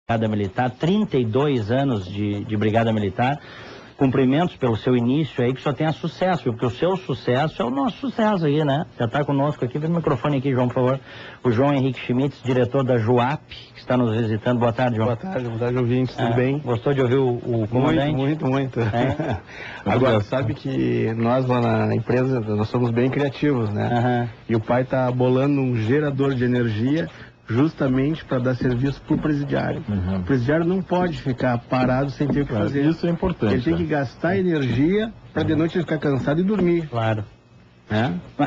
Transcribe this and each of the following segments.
Brigada Militar, 32 anos de Brigada Militar. Cumprimentos pelo seu início aí, que só tenha sucesso, porque o seu sucesso é o nosso sucesso aí, né? Já está conosco aqui, vem o microfone aqui, João, por favor. O João Henrique Schmitz, diretor da JOAP, que está nos visitando. Boa tarde, João. Boa tarde, ouvintes, tudo bem? Gostou de ouvir o comandante? Muito. Agora, sabe que nós lá na empresa, nós somos bem criativos, né? E o pai está bolando um gerador de energia justamente para dar serviço para o presidiário. O presidiário não pode ficar parado sem ter o que fazer. Isso é importante. Ele tem que gastar energia para de noite ele ficar cansado e dormir. Claro.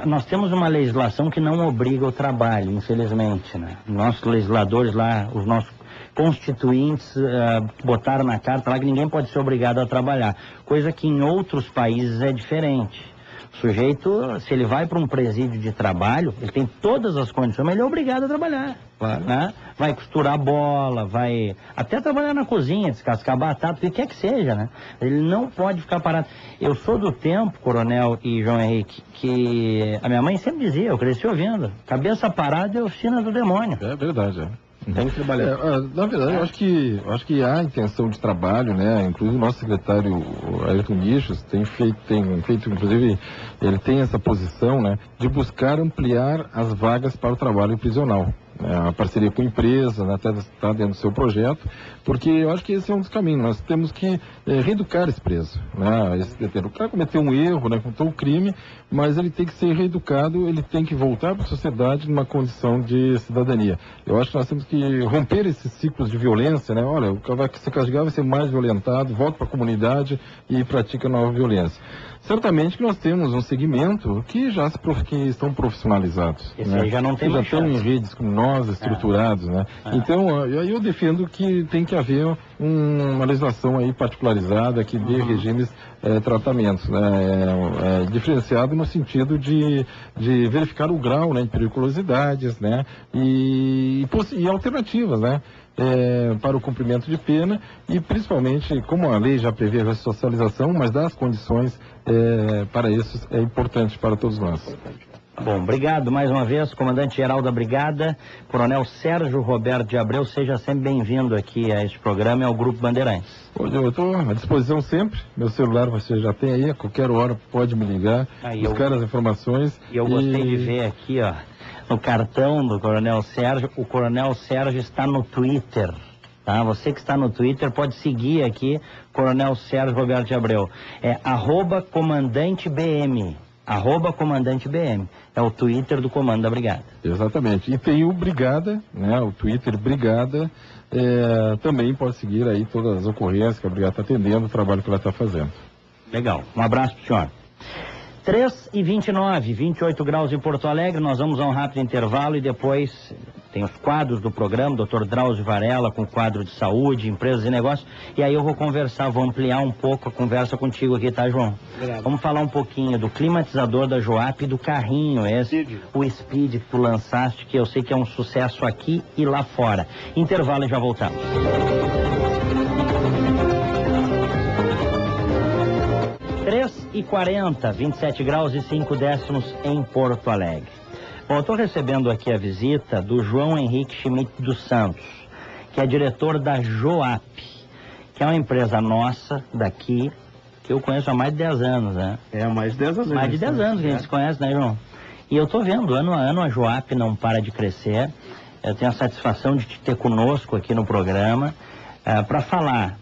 Nós temos uma legislação que não obriga o trabalho, infelizmente, né? Nossos legisladores lá, os nossos constituintes botaram na carta lá que ninguém pode ser obrigado a trabalhar, coisa que em outros países é diferente. O sujeito, se ele vai para um presídio de trabalho, ele tem todas as condições, mas ele é obrigado a trabalhar. Claro. Né? Vai costurar bola, vai até trabalhar na cozinha, descascar batata, o que quer que seja, né? Ele não pode ficar parado. Eu sou do tempo, Coronel e João Henrique, que a minha mãe sempre dizia, eu cresci ouvindo, cabeça parada é oficina do demônio. É verdade, Tem que trabalhar. Na verdade, eu acho que há intenção de trabalho, né? Inclusive o nosso secretário Ayrton Nichos tem feito, inclusive, ele tem essa posição, né? De buscar ampliar as vagas para o trabalho prisional. A parceria com a empresa, né, até está dentro do seu projeto, porque eu acho que esse é um dos caminhos. Nós temos que reeducar esse preso, né? Esse detento. O cara cometeu um erro, né, cometeu um crime, mas ele tem que ser reeducado, ele tem que voltar para a sociedade numa condição de cidadania. Eu acho que nós temos que romper esses ciclos de violência, né? Olha, o cara vai se castigar, vai ser mais violentado, volta para a comunidade e pratica nova violência. Certamente que nós temos um segmento que que estão profissionalizados. Esse né? aí já não tem que já mais estão em redes como nós, estruturados, né? Então, eu defendo que tem que haver uma legislação aí particularizada que dê regimes, tratamentos, diferenciado no sentido de verificar o grau, né, de periculosidades, né? E alternativas, né? Para o cumprimento de pena e principalmente, como a lei já prevê a ressocialização, mas das condições para isso é importante para todos nós. Bom, obrigado mais uma vez, comandante-geral da Brigada, Coronel Sérgio Roberto de Abreu, seja sempre bem-vindo aqui a este programa e ao Grupo Bandeirantes. Eu estou à disposição sempre, meu celular você já tem aí, a qualquer hora pode me ligar, buscar as informações. E eu gostei de ver aqui, ó, no cartão do Coronel Sérgio, o Coronel Sérgio está no Twitter, tá? Você que está no Twitter pode seguir aqui, Coronel Sérgio Roberto de Abreu, @comandante-BM. @comandante-BM. É o Twitter do Comando da Brigada. Exatamente. E tem o Brigada, né? O Twitter Brigada. Também pode seguir aí todas as ocorrências que a Brigada está atendendo, o trabalho que ela está fazendo. Legal. Um abraço para o senhor. 3h29, 28 graus em Porto Alegre. Nós vamos a um rápido intervalo e depois tem os quadros do programa, Dr. Drauzio Varela com o quadro de saúde, empresas e negócios. E aí eu vou conversar, vou ampliar um pouco a conversa contigo aqui, tá, João? Obrigado. Vamos falar um pouquinho do climatizador da JOAP e do carrinho o Speed que tu lançaste, que eu sei que é um sucesso aqui e lá fora. Intervalo e já voltamos. 3h40, 27 graus e 5 décimos em Porto Alegre. Bom, eu estou recebendo aqui a visita do João Henrique Schmitz dos Santos, que é diretor da JOAP, que é uma empresa nossa daqui, que eu conheço há mais de 10 anos, né? Mais de 10 anos. Mais de 10 anos que a gente se conhece, né, João? E eu estou vendo, ano a ano a JOAP não para de crescer. Eu tenho a satisfação de te ter conosco aqui no programa para falar,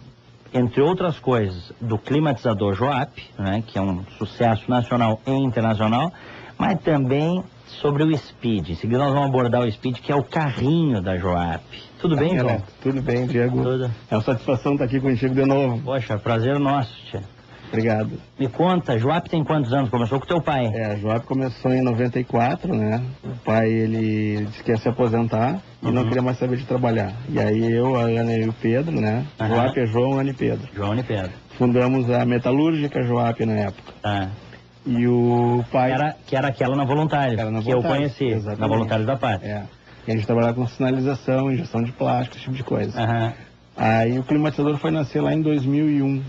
entre outras coisas, do climatizador JOAP, né, que é um sucesso nacional e internacional, mas também sobre o Speed. Em seguida nós vamos abordar o Speed, que é o carrinho da JOAP. Tudo bem, João? Tudo bem, Diego. Tudo. É uma satisfação estar aqui contigo de novo. Poxa, prazer nosso, tia. Obrigado. Me conta, a JOAP tem quantos anos? Começou com o teu pai? A JOAP começou em 94, né? O pai, ele disse que ia se aposentar e não queria mais saber de trabalhar. E aí eu, a Ana e o Pedro, né? JOAP é João, Ana e Pedro. João e Pedro. Fundamos a metalúrgica JOAP na época. E o pai... Que era aquela na Voluntários, que eu conheci, exatamente. Na Voluntários da Pátria. E a gente trabalhava com sinalização, injeção de plástico, esse tipo de coisa. Aí o climatizador foi nascer lá em 2001,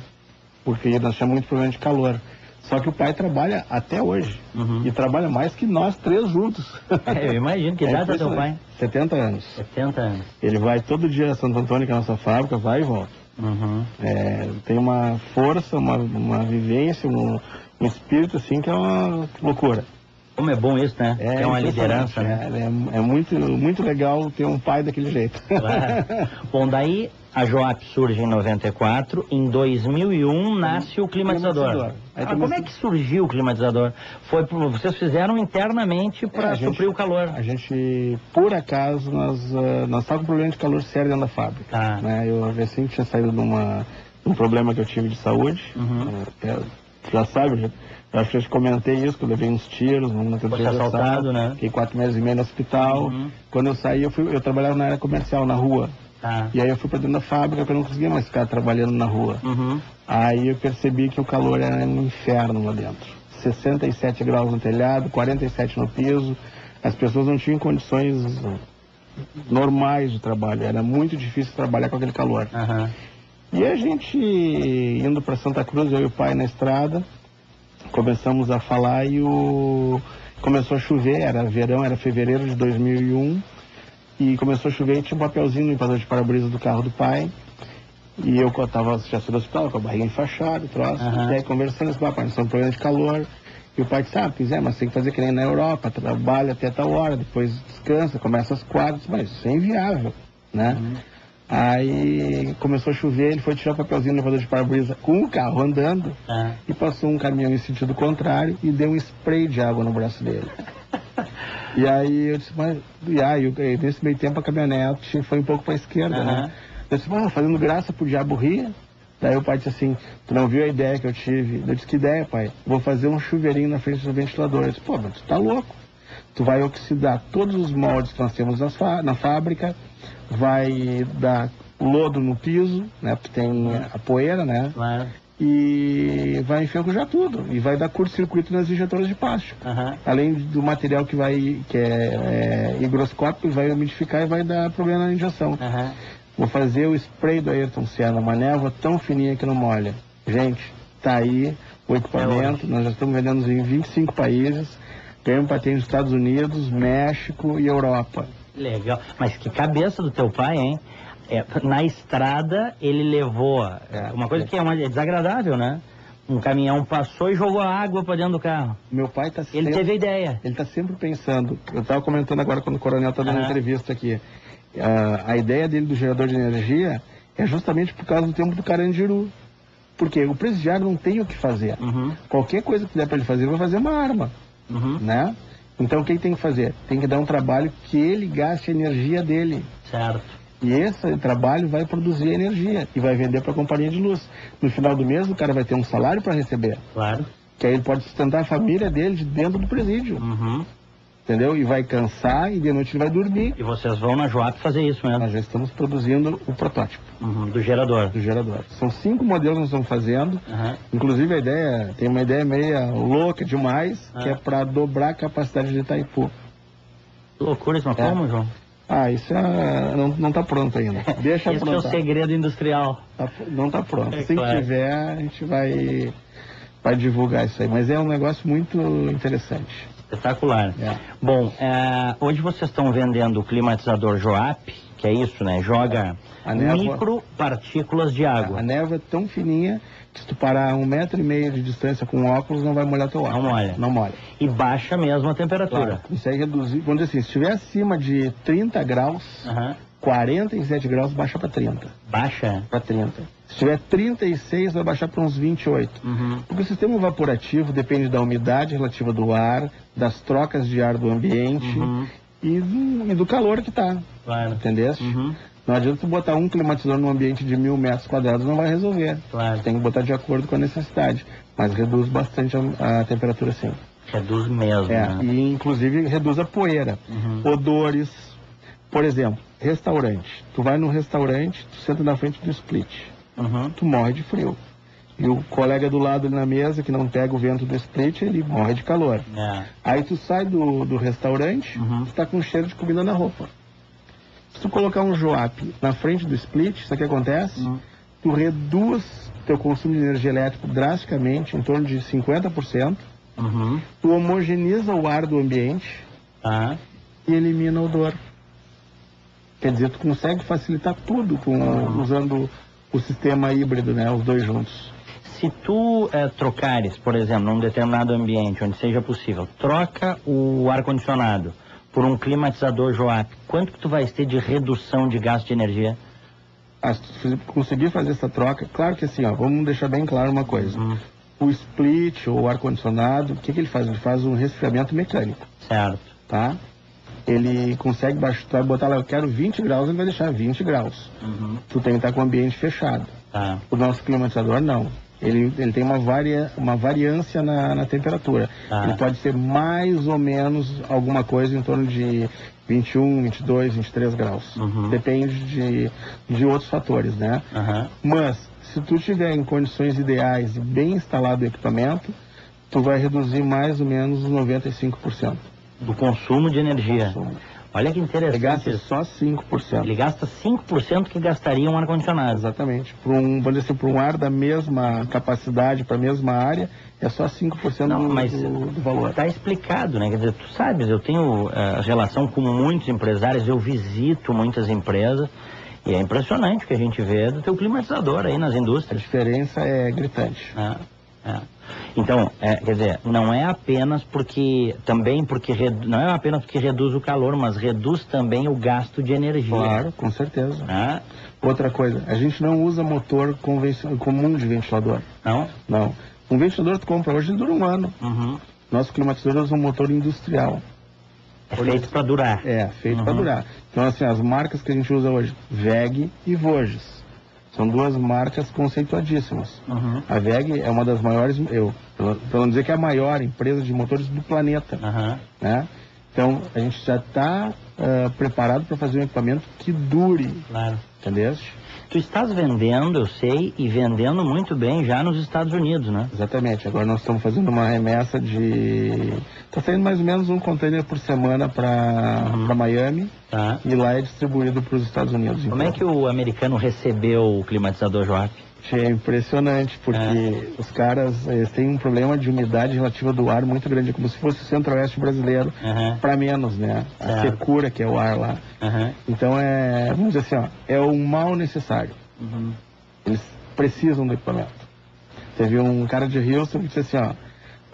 porque nós tínhamos muito problema de calor. Só que o pai trabalha até hoje. E trabalha mais que nós 3 juntos. Eu imagino. Que idade é teu pai? 70 anos. 70 anos. Ele vai todo dia a Santo Antônio, que é a nossa fábrica, vai e volta. Tem uma força, uma vivência, um espírito assim que é uma loucura. Como é bom isso, né? É uma liderança, né? É muito, muito legal ter um pai daquele jeito. Claro. Bom, daí a Joap surge em 94, em 2001 nasce o climatizador. Como é que surgiu o climatizador? Vocês fizeram internamente para suprir o calor? A gente, por acaso, nós estávamos com um problema de calor sério dentro da fábrica. Né? Eu recém tinha saído de um problema que eu tive de saúde. Já sabe, eu acho que eu comentei isso, que eu levei uns tiros, foi assaltado, né? Fiquei 4 meses e meio no hospital. Quando eu saí, eu trabalhava na área comercial, na rua. E aí eu fui para dentro da fábrica, porque eu não conseguia mais ficar trabalhando na rua. Aí eu percebi que o calor era um inferno lá dentro. 67 graus no telhado, 47 no piso. As pessoas não tinham condições normais de trabalho. Era muito difícil trabalhar com aquele calor. E a gente, indo para Santa Cruz, eu e o pai na estrada, começamos a falar e começou a chover, era verão, era fevereiro de 2001, e começou a chover e tinha um papelzinho no limpador de para-brisa do carro do pai, e eu estava já do hospital, com a barriga enfaixada, troço, e aí conversando, papai, nós estamos com problema de calor, e o pai disse, mas tem que fazer que nem na Europa, trabalha até tal hora, depois descansa, começa às 4, mas isso é inviável, né? Aí começou a chover, ele foi tirar o papelzinho no limpador de para-brisa com o carro andando e passou um caminhão em sentido contrário e deu um spray de água no braço dele. E aí eu disse, nesse meio tempo a caminhonete foi um pouco para a esquerda, né? Eu disse, fazendo graça pro diabo rir. Daí o pai disse assim, tu não viu a ideia que eu tive? Eu disse, que ideia, pai? Vou fazer um chuveirinho na frente do ventilador. Eu disse, mas tu tá louco. Tu vai oxidar todos os moldes que nós temos na fábrica, vai dar lodo no piso, né? Porque tem a poeira, né? E vai enferrujar tudo. E vai dar curto-circuito nas injetoras de plástico. Além do material que é higroscópico, vai umidificar e vai dar problema na injeção. Vou fazer o spray do Ayrton Senna, uma névoa tão fininha que não molha. Gente, tá aí o equipamento, nós já estamos vendendo em 25 países. Ganhamos patente nos Estados Unidos, México e Europa. Legal. Mas que cabeça do teu pai, hein? Na estrada, ele levou uma coisa que é desagradável, né? Um caminhão passou e jogou água para dentro do carro. Meu pai tá sempre... Ele teve a ideia. Ele tá sempre pensando. Eu estava comentando agora quando o coronel tá dando entrevista aqui. A ideia dele do gerador de energia é justamente por causa do tempo do Carandiru. Porque o presidiário não tem o que fazer. Qualquer coisa que der para ele fazer, ele vai fazer uma arma. Né? Então o que ele tem que fazer? Tem que dar um trabalho que ele gaste a energia dele. Certo. E esse trabalho vai produzir energia e vai vender para a companhia de luz. No final do mês o cara vai ter um salário para receber. Claro. Que aí ele pode sustentar a família dele de dentro do presídio. Entendeu? E vai cansar e de noite ele vai dormir. E vocês vão na Joap fazer isso mesmo? Nós já estamos produzindo o protótipo. Do gerador. Do gerador. São 5 modelos que nós estamos fazendo. Inclusive a ideia, tem uma ideia meia louca demais, que é para dobrar a capacidade de Itaipu. Que loucura isso, mas como, João? Isso não está pronto ainda. Deixa esse pronto. Esse é o segredo industrial. Não está pronto. Se claro. tiver, a gente vai divulgar isso aí. Mas é um negócio muito interessante. Espetacular. Bom, hoje vocês estão vendendo o climatizador Joap, que é isso, né? Joga micropartículas de água. A névoa é tão fininha que se tu parar 1,5 metro de distância com óculos, não vai molhar teu óculos. Não molha. Não molha. E baixa mesmo a temperatura. Claro. Consegue reduzir, vamos dizer assim, se estiver acima de 30 graus, 47 graus baixa para 30. Baixa? Para 30. Se tiver 36, vai baixar para uns 28. Porque o sistema evaporativo depende da umidade relativa do ar, das trocas de ar do ambiente e do calor que está. Claro. Entendeste? Não adianta tu botar um climatizador num ambiente de 1000 metros quadrados, não vai resolver. Claro. Tem que botar de acordo com a necessidade. Mas reduz bastante a temperatura, sim. Reduz mesmo, né? E inclusive reduz a poeira. Odores. Por exemplo, restaurante. Tu vai num restaurante, tu senta na frente do split. Tu morre de frio. E o colega do lado na mesa, que não pega o vento do split, ele morre de calor. Aí tu sai do restaurante, tu tá com cheiro de comida na roupa. Se tu colocar um Joap na frente do split, sabe o que acontece? Tu reduz teu consumo de energia elétrica drasticamente, em torno de 50%. Tu homogeneiza o ar do ambiente e elimina o odor. Quer dizer, tu consegue facilitar tudo usando o sistema híbrido, né? Os dois juntos. Se tu trocares, por exemplo, num determinado ambiente, onde seja possível, troca o ar-condicionado por um climatizador Joap, quanto que tu vais ter de redução de gasto de energia? Se tu conseguir fazer essa troca, claro que assim, ó, vamos deixar bem claro uma coisa. O split ou o ar-condicionado, o que ele faz? Ele faz um resfriamento mecânico. Certo. Tá? Ele consegue baixar, tu vai botar lá, eu quero 20 graus, ele vai deixar 20 graus. Tu tem que estar com o ambiente fechado. O nosso climatizador não. Ele tem uma variância na temperatura. Ele pode ser mais ou menos alguma coisa em torno de 21, 22, 23 graus. Depende de outros fatores, né? Mas, se tu tiver em condições ideais e bem instalado o equipamento, tu vai reduzir mais ou menos os 95%. Do consumo de energia. Olha que interessante. Ele gasta só 5%. Ele gasta 5% que gastaria um ar-condicionado. Exatamente. Vamos dizer assim, para um ar da mesma capacidade, para a mesma área, é só 5% do valor. Está explicado, né? Quer dizer, tu sabes, eu tenho relação com muitos empresários, eu visito muitas empresas, e é impressionante o que a gente vê do teu climatizador aí nas indústrias. A diferença é gritante. Então, quer dizer, não é apenas porque não é apenas porque reduz o calor, mas reduz também o gasto de energia. Claro, com certeza. Outra coisa, a gente não usa motor comum de ventilador. Não? Não. Um ventilador que tu compra hoje, ele dura um ano. Nosso climatizador usa um motor industrial. É feito para durar. Feito para durar. Então, assim, as marcas que a gente usa hoje, WEG e Voges. São duas marcas conceituadíssimas. A WEG é uma das maiores, para não dizer que é a maior empresa de motores do planeta. Né? Então, a gente já está preparado para fazer um equipamento que dure. Claro. Entendeste? Tu estás vendendo, eu sei, e vendendo muito bem já nos Estados Unidos, né? Exatamente. Agora nós estamos fazendo uma remessa de... Está saindo mais ou menos um container por semana para Miami. E lá é distribuído para os Estados Unidos. Como é que o americano recebeu o climatizador Joap? É impressionante, porque os caras têm um problema de umidade relativa do ar muito grande, como se fosse o centro-oeste brasileiro, para menos, né? A secura que é o ar lá. Então vamos dizer assim, ó, é o mal necessário. Eles precisam do equipamento. Teve um cara de Houston que disse assim, ó,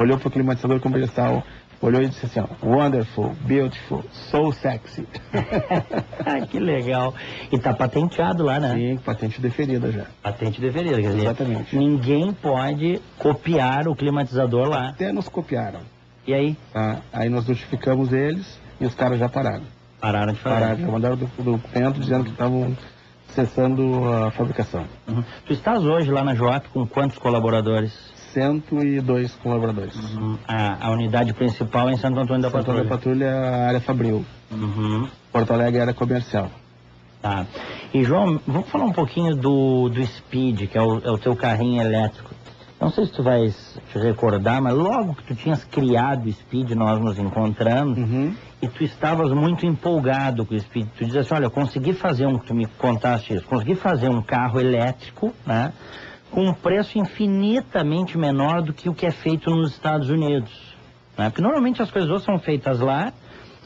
olhou para o climatizador comercial, olhou e disse assim, ó, wonderful, beautiful, so sexy. Que legal. E tá patenteado lá, né? Sim, patente deferida já. Patente deferida, quer dizer, exatamente. Ninguém pode copiar o climatizador lá. Até nos copiaram. E aí? Aí nós notificamos eles e os caras já pararam. Pararam de fazer. Já mandaram o documento dizendo que estavam cessando a fabricação. Tu estás hoje lá na Joap com quantos colaboradores? 102 colaboradores. A unidade principal é em Santo Antônio da Patrulha. Santo Antônio da Patrulha, área Fabril. Porto Alegre, área comercial. E João, vamos falar um pouquinho do Speed, que é o teu carrinho elétrico. Não sei se tu vais te recordar, mas logo que tu tinhas criado o Speed, nós nos encontramos, e tu estavas muito empolgado com o Speed. Tu dizes assim, olha, eu consegui fazer tu me contaste isso, consegui fazer um carro elétrico, né? Com um preço infinitamente menor do que o que é feito nos Estados Unidos. Né? Porque normalmente as coisas ou são feitas lá,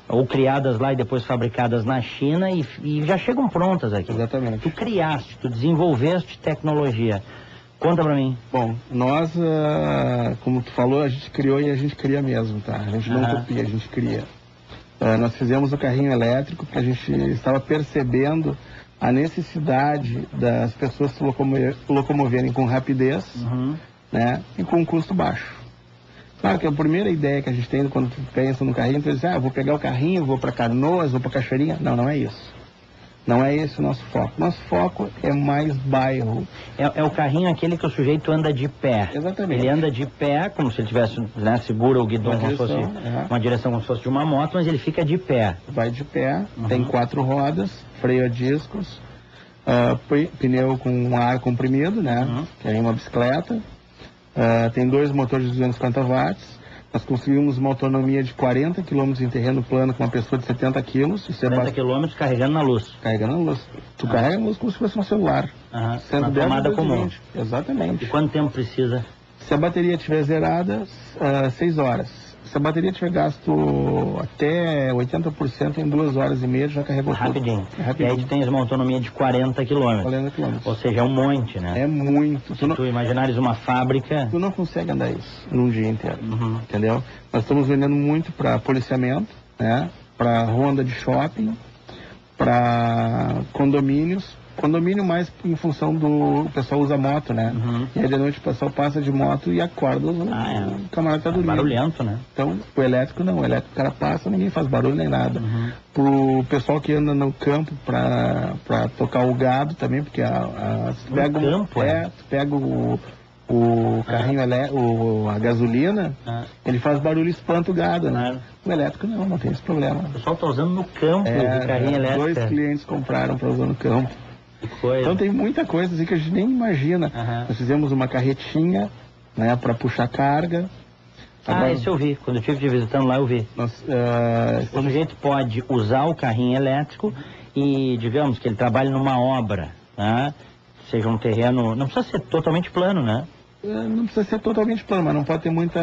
ou criadas lá e depois fabricadas na China e já chegam prontas aqui. Exatamente. Tu criaste, tu desenvolveste tecnologia. Conta pra mim. Bom, nós, como tu falou, a gente criou e a gente cria mesmo, tá? A gente não copia, a gente cria. Nós fizemos o carrinho elétrico porque a gente estava percebendo a necessidade das pessoas se locomoverem com rapidez, né, e com custo baixo. Claro que a primeira ideia que a gente tem quando tu pensa no carrinho, tu diz, eu vou pegar o carrinho, vou para Canoas, vou para Cachoeirinha. Não, não é isso. Não é esse o nosso foco. Nosso foco é mais bairro. É o carrinho aquele que o sujeito anda de pé. Exatamente. Ele anda de pé, como se ele tivesse, né, segura o guidão como se fosse uma direção como se fosse de uma moto, mas ele fica de pé. Vai de pé, tem 4 rodas, freio a discos, pneu com ar comprimido, né? Que é uma bicicleta. Tem 2 motores de 250 watts. Nós conseguimos uma autonomia de 40 km em terreno plano com uma pessoa de 70 quilos. 40 km carregando na luz. Carregando na luz. Tu carrega na luz como se fosse um celular. Sendo na tomada comum. Exatamente. E quanto tempo precisa? Se a bateria estiver zerada, 6 horas. Se a bateria tiver gasto até 80% em 2 horas e meia, já carregou rapidinho. E aí tu tens uma autonomia de 40 km. 40 km. Ou seja, é um monte, né? É muito. Se tu imaginares uma fábrica... Tu não consegue andar isso num dia inteiro, entendeu? Nós estamos vendendo muito para policiamento, né? Para ronda de shopping, para condomínios. Condomínio mais em função do... O pessoal usa moto, né? E aí de noite o pessoal passa de moto e acorda o camarada tá dormindo. Barulhento, né? Então, o elétrico não. O elétrico o cara passa, ninguém faz barulho nem nada. Pro pessoal que anda no campo pra tocar o gado também, porque tu pega tu pega o carrinho a gasolina, ele faz barulho e espanta o gado, né? O elétrico não tem esse problema. O pessoal tá usando no campo o carrinho elétrico. 2 clientes compraram para usar no campo. Coisa. Então tem muita coisa assim que a gente nem imagina. Nós fizemos uma carretinha, né, para puxar carga. Agora, isso eu vi. Quando eu estive te visitando lá, eu vi. O sujeito pode usar o carrinho elétrico e, digamos, que ele trabalhe numa obra, né? Seja um terreno... Não precisa ser totalmente plano, né? Não precisa ser totalmente plano, mas não pode ter muito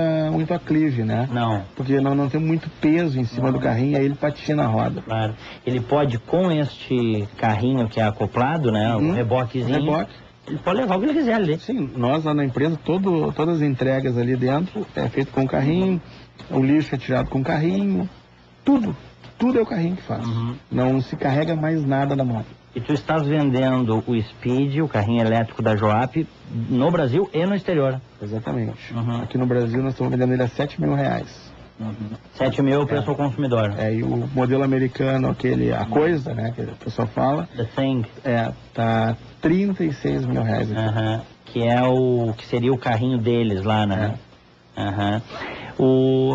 aclive, né? Não. Porque não tem muito peso em cima do carrinho, aí ele patina a roda. Claro. Ele pode, com este carrinho que é acoplado, né? Um reboquezinho. Ele pode levar o que ele quiser ali. Sim, nós lá na empresa, todas as entregas ali dentro é feito com o carrinho, o lixo é tirado com o carrinho, tudo é o carrinho que faz. Não se carrega mais nada na moto. E tu estás vendendo o Speed, o carrinho elétrico da Joap, no Brasil e no exterior. Aqui no Brasil nós estamos vendendo ele a R$7.000. 7 mil preço ao consumidor. E o modelo americano, a coisa, né, que a pessoa fala. The Thing. Tá R$36.000. Que seria o carrinho deles lá, né?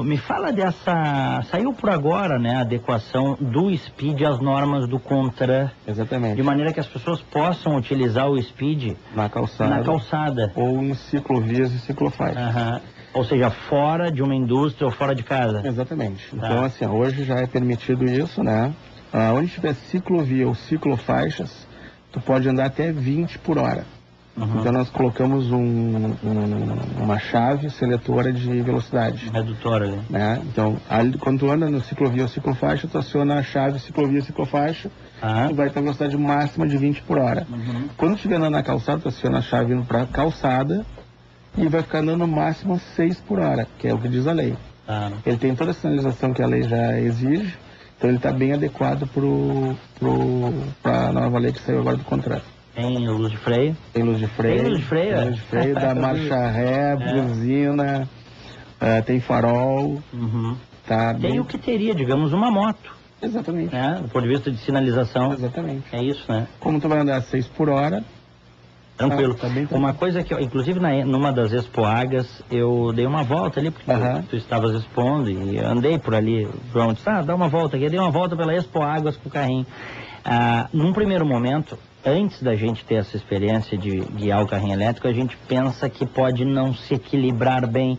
Me fala dessa... Saiu por agora, né, a adequação do Speed às normas do CONTRAN. Exatamente. De maneira que as pessoas possam utilizar o Speed na calçada. Ou em ciclovias e ciclofaixas. Ou seja, fora de uma indústria ou fora de casa. Exatamente. Então, assim, hoje já é permitido isso, né? Onde tiver ciclovia ou ciclofaixas, tu pode andar até 20 por hora. Então nós colocamos uma chave seletora de velocidade. Redutora ali. Né? Então, quando tu anda no ciclovia ou ciclofaixa, tu aciona a chave ciclovia ou ciclofaixa, tu vai ter a velocidade máxima de 20 por hora. Quando tu estiver andando na calçada, tu aciona a chave indo pra calçada e vai ficar andando no máximo 6 por hora, que é o que diz a lei. Ele tem toda a sinalização que a lei já exige, então ele está bem adequado para a nova lei que saiu agora do contrato. Tem luz de freio? Tem luz de freio. Tem luz de freio? Tem luz de freio, da marcha ré, buzina, tem farol. Tá tem o que teria, digamos, uma moto. Exatamente. Do ponto de vista de sinalização. Exatamente. É isso, né? Como tu vai andar 6 por hora... Tranquilo. Uma coisa que, inclusive, numa das expoagas, eu dei uma volta ali, porque tu estavas expondo, e andei por ali. João disse, dá uma volta aqui. Eu dei uma volta pela expoagas com o carrinho. Num primeiro momento, antes da gente ter essa experiência de guiar o carrinho elétrico, a gente pensa que pode não se equilibrar bem,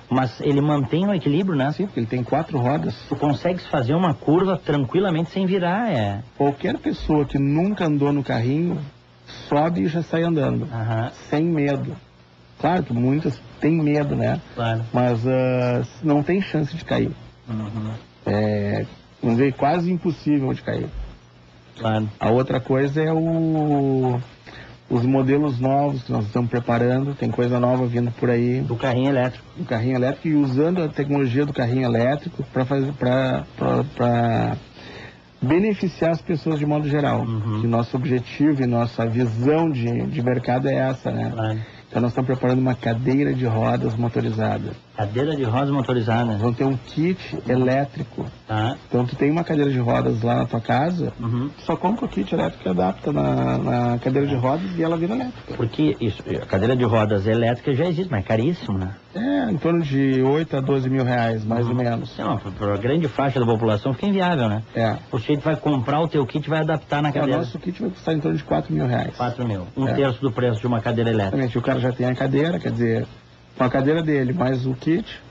mas ele mantém o equilíbrio, né? Sim, porque ele tem 4 rodas. Tu consegues fazer uma curva tranquilamente sem virar, Qualquer pessoa que nunca andou no carrinho, sobe e já sai andando, sem medo. Claro que muitas têm medo, né? Claro. Mas não tem chance de cair. Vamos ver, quase impossível de cair. Claro. A outra coisa é os modelos novos que nós estamos preparando, tem coisa nova vindo por aí. Do carrinho elétrico. Do carrinho elétrico, e usando a tecnologia do carrinho elétrico para beneficiar as pessoas de modo geral. Que nosso objetivo e nossa visão de mercado é essa, né? Claro. Então nós estamos preparando uma cadeira de rodas motorizada. Cadeira de rodas motorizada? Vão ter um kit elétrico. Então tu tem uma cadeira de rodas lá na tua casa, só compra o kit elétrico que adapta na cadeira de rodas e ela vira elétrica. Porque a cadeira de rodas elétrica já existe, mas é caríssimo, né? Em torno de 8 a 12 mil reais, mais ou menos. Para a grande faixa da população fica inviável, né? O sujeito vai comprar o teu kit e vai adaptar na cadeira. O nosso kit vai custar em torno de 4 mil reais. 4 mil. Um terço do preço de uma cadeira elétrica. Exatamente. O cara já tem a cadeira, quer dizer, com a cadeira dele mais o kit,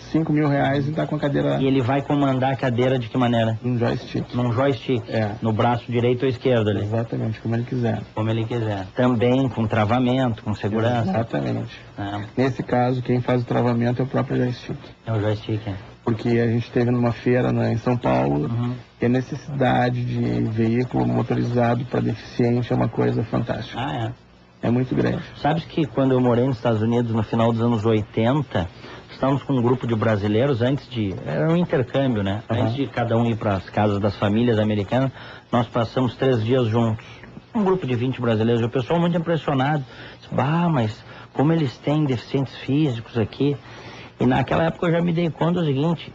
5 mil reais e tá com a cadeira... E ele vai comandar a cadeira de que maneira? Num joystick. Num joystick. No braço direito ou esquerdo ali. Exatamente, como ele quiser. Como ele quiser. Também com travamento, com segurança. Exatamente. Nesse caso, quem faz o travamento é o próprio joystick. É o joystick, Porque a gente esteve numa feira em São Paulo, e a necessidade de veículo motorizado para deficiente é uma coisa fantástica. É muito grande. Sabes que quando eu morei nos Estados Unidos no final dos anos 80, estávamos com um grupo de brasileiros era um intercâmbio, né? Antes de cada um ir para as casas das famílias americanas, nós passamos 3 dias juntos. Um grupo de 20 brasileiros, o pessoal muito impressionado. Mas como eles têm deficientes físicos aqui. E naquela época eu já me dei conta do seguinte,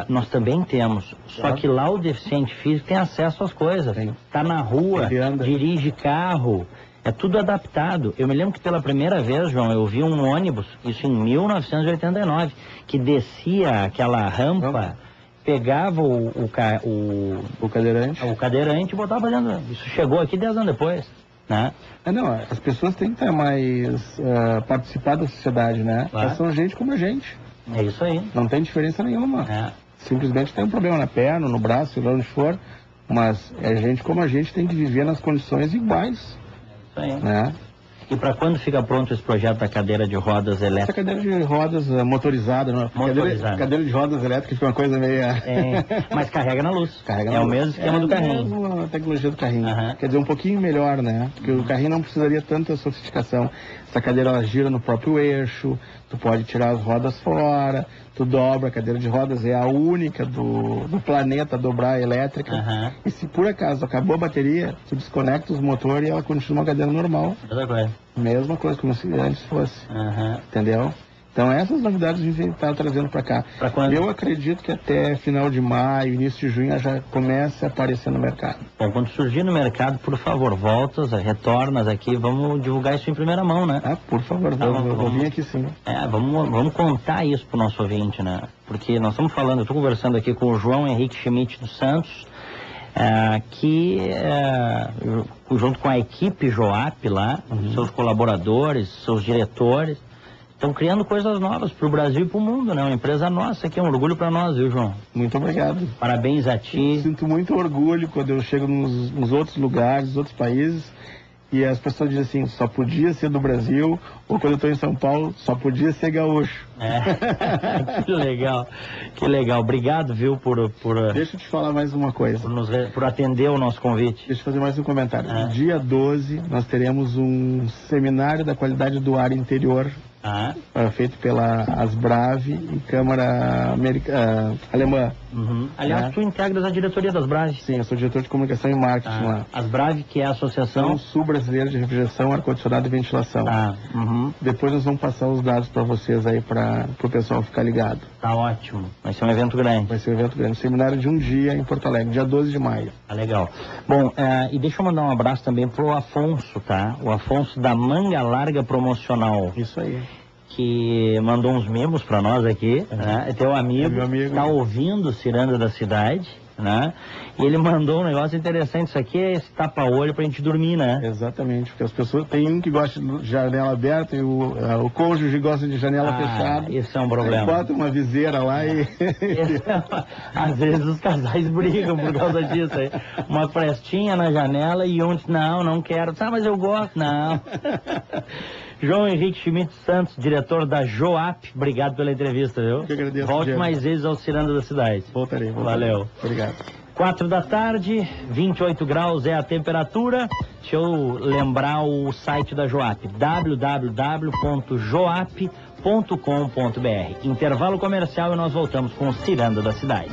nós também temos, só que lá o deficiente físico tem acesso às coisas. Está na rua, dirige carro. É tudo adaptado. Eu me lembro que pela primeira vez, João, eu vi um ônibus, isso em 1989, que descia aquela rampa, pegava o cadeirante e botava dentro. Isso chegou aqui 10 anos depois, né? As pessoas têm que estar mais participar da sociedade, né? Elas são gente como a gente. É isso aí. Não tem diferença nenhuma. Simplesmente tem um problema na perna, no braço, sei lá onde for, mas é gente como a gente, tem que viver nas condições iguais. E para quando fica pronto esse projeto da cadeira de rodas elétricas? Essa cadeira de rodas motorizada, não? Cadeira de rodas elétricas fica uma coisa meio... mas carrega na luz. O mesmo esquema do carrinho. É a mesma tecnologia do carrinho. Quer dizer, um pouquinho melhor, né? Porque o carrinho não precisaria tanta sofisticação. Essa cadeira, ela gira no próprio eixo, tu pode tirar as rodas fora, tu dobra. A cadeira de rodas é a única do planeta a dobrar a elétrica. E se por acaso acabou a bateria, tu desconecta os motores e ela continua uma cadeira normal. Mesma coisa, como se antes fosse. Entendeu? Então essas novidades a gente está trazendo para cá. Eu acredito que até final de maio, início de junho, já comece a aparecer no mercado. Bom, quando surgir no mercado, por favor, retornas aqui, vamos divulgar isso em primeira mão, né? Por favor, vou vir aqui sim. Vamos contar isso pro nosso ouvinte, né? Porque nós estamos falando, eu estou conversando aqui com o João Henrique Schmidt dos Santos, junto com a equipe Joap lá, seus colaboradores, seus diretores, estão criando coisas novas para o Brasil e para o mundo, né? Uma empresa nossa aqui, é um orgulho para nós, viu, João? Muito obrigado. Parabéns a ti. Eu sinto muito orgulho quando eu chego nos outros lugares, nos outros países, e as pessoas dizem assim, só podia ser do Brasil, ou quando eu estou em São Paulo, só podia ser gaúcho. Que legal, que legal. Obrigado, viu, por... Deixa eu te falar mais uma coisa. Por atender o nosso convite. Deixa eu fazer mais um comentário. Dia 12, nós teremos um seminário da qualidade do ar interior, feito pela Asbrav e Câmara Alemã. Aliás, tu integras a diretoria das Asbrav. Sim, eu sou diretor de comunicação e marketing lá. Asbrav, que é a Associação Sul-Brasileira de Refrigeração, Ar-Condicionado e Ventilação. Depois nós vamos passar os dados para vocês aí, para o pessoal ficar ligado. Tá ótimo. Vai ser um evento grande. Vai ser um evento grande. Seminário de um dia em Porto Alegre, dia 12 de maio. Legal. Bom, e deixa eu mandar um abraço também pro Afonso, tá? O Afonso da Manga Larga Promocional. Isso aí. Que mandou uns mimos para nós aqui, né? É teu amigo, tá ouvindo Ciranda da Cidade, né? E ele mandou um negócio interessante, isso aqui é esse tapa-olho pra gente dormir, né? Exatamente, porque as pessoas, tem um que gosta de janela aberta e o cônjuge gosta de janela fechada. Isso é um problema. Aí bota uma viseira lá e... Às vezes os casais brigam por causa disso aí. Uma frestinha na janela e um diz, não quero. Mas eu gosto. Não. João Henrique Schmidt Santos, diretor da Joap, obrigado pela entrevista, viu? Eu agradeço. Volte mais vezes ao Ciranda da Cidade. Voltarei. Valeu. Obrigado. 4 da tarde, 28 graus é a temperatura. Deixa eu lembrar o site da Joap, www.joap.com.br. Intervalo comercial e nós voltamos com o Ciranda da Cidade.